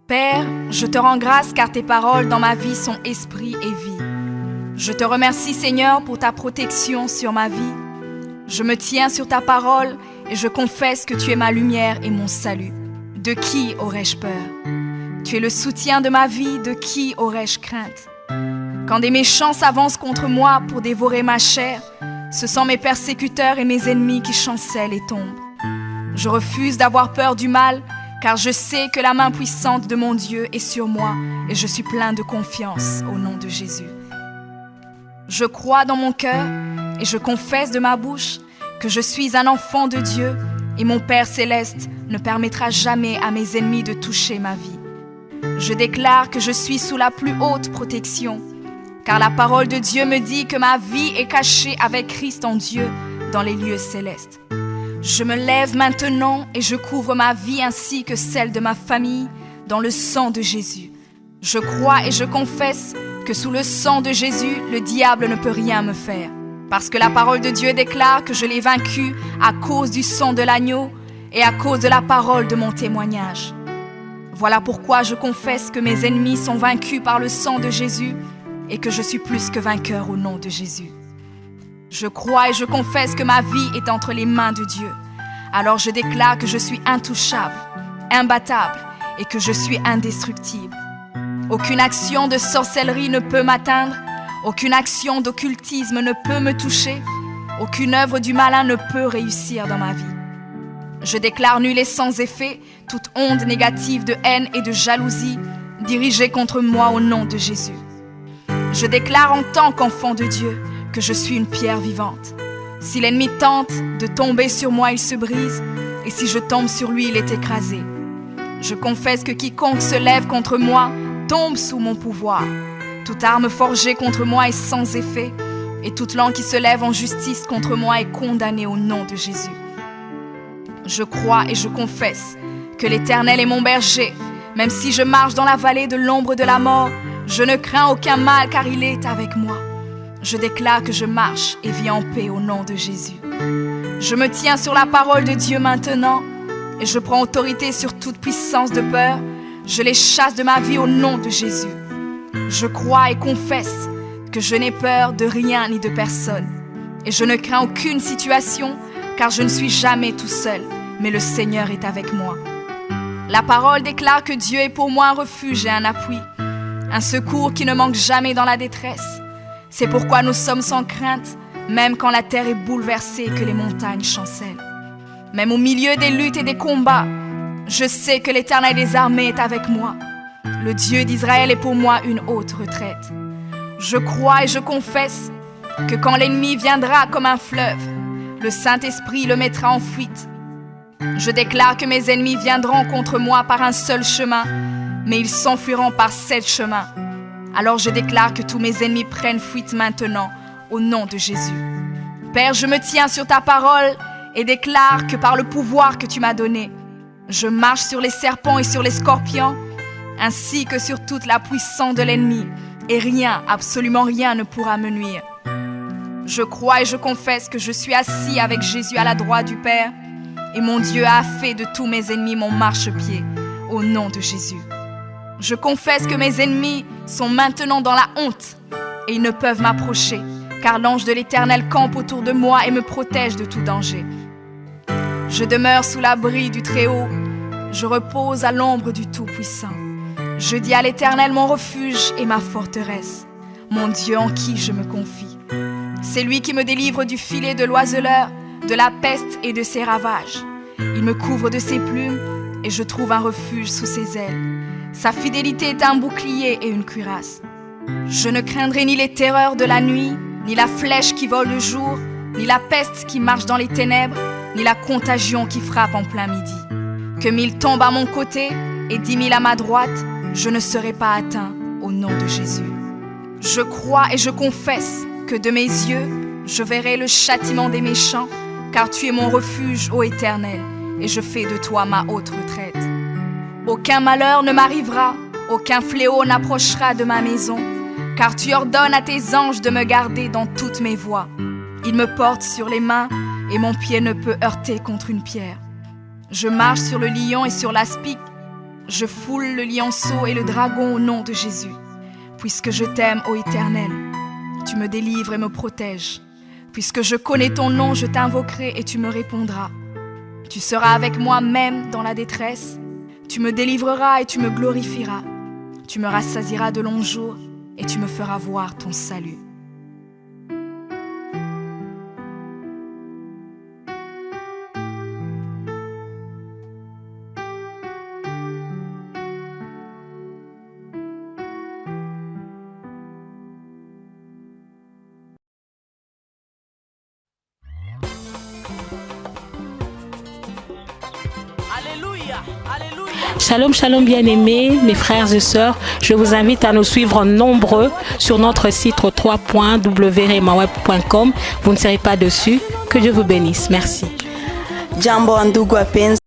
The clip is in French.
Père, je te rends grâce car tes paroles dans ma vie sont esprit et vie. Je te remercie Seigneur pour ta protection sur ma vie. Je me tiens sur ta parole et je confesse que tu es ma lumière et mon salut. De qui aurais-je peur? Tu es le soutien de ma vie, de qui aurais-je crainte? Quand des méchants s'avancent contre moi pour dévorer ma chair, ce sont mes persécuteurs et mes ennemis qui chancellent et tombent. Je refuse d'avoir peur du mal, car je sais que la main puissante de mon Dieu est sur moi et je suis plein de confiance au nom de Jésus. Je crois dans mon cœur et je confesse de ma bouche que je suis un enfant de Dieu et mon Père céleste ne permettra jamais à mes ennemis de toucher ma vie. Je déclare que je suis sous la plus haute protection, car la parole de Dieu me dit que ma vie est cachée avec Christ en Dieu dans les lieux célestes. Je me lève maintenant et je couvre ma vie ainsi que celle de ma famille dans le sang de Jésus. Je crois et je confesse que sous le sang de Jésus, le diable ne peut rien me faire. Parce que la parole de Dieu déclare que je l'ai vaincu à cause du sang de l'agneau et à cause de la parole de mon témoignage. Voilà pourquoi je confesse que mes ennemis sont vaincus par le sang de Jésus et que je suis plus que vainqueur au nom de Jésus. Je crois et je confesse que ma vie est entre les mains de Dieu. Alors je déclare que je suis intouchable, imbattable et que je suis indestructible. Aucune action de sorcellerie ne peut m'atteindre, aucune action d'occultisme ne peut me toucher, aucune œuvre du malin ne peut réussir dans ma vie. Je déclare nul et sans effet toute onde négative de haine et de jalousie dirigée contre moi au nom de Jésus. Je déclare en tant qu'enfant de Dieu que je suis une pierre vivante. Si l'ennemi tente de tomber sur moi, il se brise, et si je tombe sur lui, il est écrasé. Je confesse que quiconque se lève contre moi tombe sous mon pouvoir. Toute arme forgée contre moi est sans effet, et toute langue qui se lève en justice contre moi est condamnée au nom de Jésus. Je crois et je confesse que l'Éternel est mon berger. Même si je marche dans la vallée de l'ombre de la mort, je ne crains aucun mal car il est avec moi. Je déclare que je marche et vis en paix au nom de Jésus. Je me tiens sur la parole de Dieu maintenant et je prends autorité sur toute puissance de peur. Je les chasse de ma vie au nom de Jésus. Je crois et confesse que je n'ai peur de rien ni de personne. Et je ne crains aucune situation car je ne suis jamais tout seul, mais le Seigneur est avec moi. La parole déclare que Dieu est pour moi un refuge et un appui, un secours qui ne manque jamais dans la détresse. C'est pourquoi nous sommes sans crainte, même quand la terre est bouleversée et que les montagnes chancellent. Même au milieu des luttes et des combats, je sais que l'Éternel des armées est avec moi. Le Dieu d'Israël est pour moi une haute retraite. Je crois et je confesse que quand l'ennemi viendra comme un fleuve, le Saint-Esprit le mettra en fuite. Je déclare que mes ennemis viendront contre moi par un seul chemin, mais ils s'enfuiront par 7 chemins. Alors je déclare que tous mes ennemis prennent fuite maintenant, au nom de Jésus. Père, je me tiens sur ta parole et déclare que par le pouvoir que tu m'as donné, je marche sur les serpents et sur les scorpions, ainsi que sur toute la puissance de l'ennemi, et rien, absolument rien ne pourra me nuire. Je crois et je confesse que je suis assis avec Jésus à la droite du Père, et mon Dieu a fait de tous mes ennemis mon marchepied, au nom de Jésus. Je confesse que mes ennemis sont maintenant dans la honte et ils ne peuvent m'approcher, car l'ange de l'Éternel campe autour de moi et me protège de tout danger. Je demeure sous l'abri du Très-Haut, je repose à l'ombre du Tout-Puissant. Je dis à l'Éternel mon refuge et ma forteresse, mon Dieu en qui je me confie. C'est lui qui me délivre du filet de l'oiseleur, de la peste et de ses ravages. Il me couvre de ses plumes et je trouve un refuge sous ses ailes. Sa fidélité est un bouclier et une cuirasse. Je ne craindrai ni les terreurs de la nuit, ni la flèche qui vole le jour, ni la peste qui marche dans les ténèbres, ni la contagion qui frappe en plein midi. Que 1000 tombent à mon côté et 10 000 à ma droite, je ne serai pas atteint au nom de Jésus. Je crois et je confesse que de mes yeux, je verrai le châtiment des méchants, car tu es mon refuge, ô Éternel, et je fais de toi ma haute retraite. Aucun malheur ne m'arrivera, aucun fléau n'approchera de ma maison, car tu ordonnes à tes anges de me garder dans toutes mes voies. Ils me portent sur les mains et mon pied ne peut heurter contre une pierre. Je marche sur le lion et sur l'aspic, Je foule le lionceau et le dragon au nom de Jésus. Puisque je t'aime, ô Éternel, tu me délivres et me protèges. Puisque je connais ton nom, je t'invoquerai et tu me répondras. Tu seras avec moi même dans la détresse. Tu me délivreras et tu me glorifieras. Tu me rassasieras de longs jours et tu me feras voir ton salut. Shalom, shalom bien-aimés, mes frères et sœurs. Je vous invite à nous suivre nombreux sur notre site www.remaweb.com. Vous ne serez pas dessus. Que Dieu vous bénisse. Merci. Jambo ndugu wapenzi.